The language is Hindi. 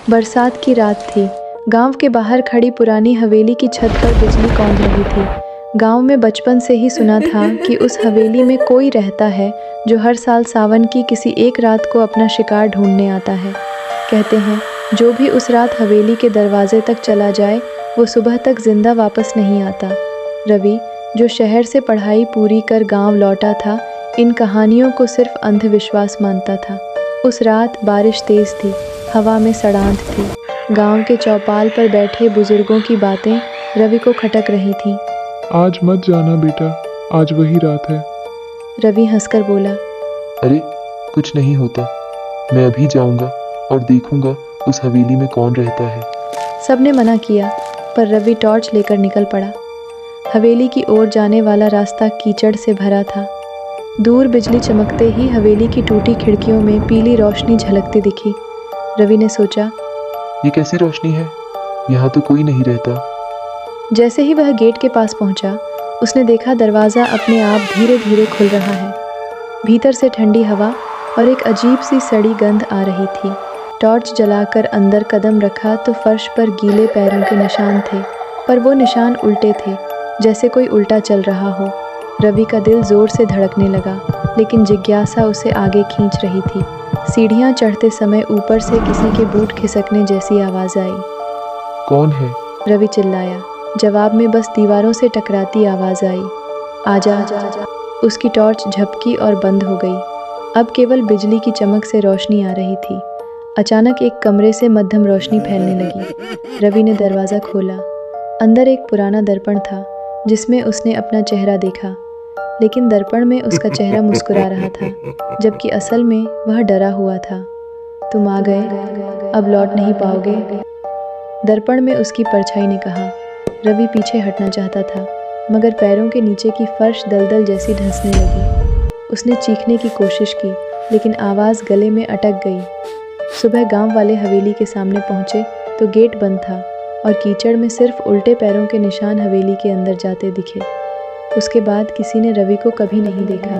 बरसात की रात थी। गांव के बाहर खड़ी पुरानी हवेली की छत पर बिजली कौंध रही थी। गांव में बचपन से ही सुना था कि उस हवेली में कोई रहता है जो हर साल सावन की किसी एक रात को अपना शिकार ढूंढने आता है। कहते हैं जो भी उस रात हवेली के दरवाजे तक चला जाए वो सुबह तक जिंदा वापस नहीं आता। रवि, जो शहर से पढ़ाई पूरी कर गांव लौटा था, इन कहानियों को सिर्फ अंधविश्वास मानता था। उस रात बारिश तेज थी, हवा में सड़ांध थी। गांव के चौपाल पर बैठे बुजुर्गों की बातें रवि को खटक रही थीं। आज मत जाना बेटा, आज वही रात है। रवि हंसकर बोला, अरे कुछ नहीं होता, मैं अभी जाऊंगा और देखूंगा उस हवेली में कौन रहता है। सबने मना किया, पर रवि टॉर्च लेकर निकल पड़ा। हवेली की ओर जाने वाला रास्ता कीचड़ से भरा था। दूर बिजली चमकते ही हवेली की टूटी खिड़कियों में पीली रोशनी झलकती दिखी। रवि ने सोचा, ये कैसी रोशनी है, यहाँ तो कोई नहीं रहता। जैसे ही वह गेट के पास पहुंचा, उसने देखा दरवाज़ा अपने आप धीरे धीरे खुल रहा है। भीतर से ठंडी हवा और एक अजीब सी सड़ी गंध आ रही थी। टॉर्च जलाकर अंदर कदम रखा तो फर्श पर गीले पैरों के निशान थे, पर वो निशान उल्टे थे, जैसे कोई उल्टा चल रहा हो। रवि का दिल जोर से धड़कने लगा, लेकिन जिज्ञासा उसे आगे खींच रही थी। सीढ़ियाँ चढ़ते समय ऊपर से किसी के बूट खिसकने जैसी आवाज़ आई। कौन है? रवि चिल्लाया। जवाब में बस दीवारों से टकराती आवाज़ आई, आजा आजा। उसकी टॉर्च झपकी और बंद हो गई। अब केवल बिजली की चमक से रोशनी आ रही थी। अचानक एक कमरे से मध्यम रोशनी फैलने लगी। रवि ने दरवाज़ा खोला। अंदर एक पुराना दर्पण था, जिसमें उसने अपना चेहरा देखा, लेकिन दर्पण में उसका चेहरा मुस्कुरा रहा था, जबकि असल में वह डरा हुआ था। तुम आ गए, अब लौट नहीं पाओगे, दर्पण में उसकी परछाई ने कहा। रवि पीछे हटना चाहता था, मगर पैरों के नीचे की फर्श दलदल जैसी धंसने लगी। उसने चीखने की कोशिश की, लेकिन आवाज़ गले में अटक गई। सुबह गांव वाले हवेली के सामने पहुंचे तो गेट बंद था और कीचड़ में सिर्फ उल्टे पैरों के निशान हवेली के अंदर जाते दिखे। उसके बाद किसी ने रवि को कभी नहीं देखा।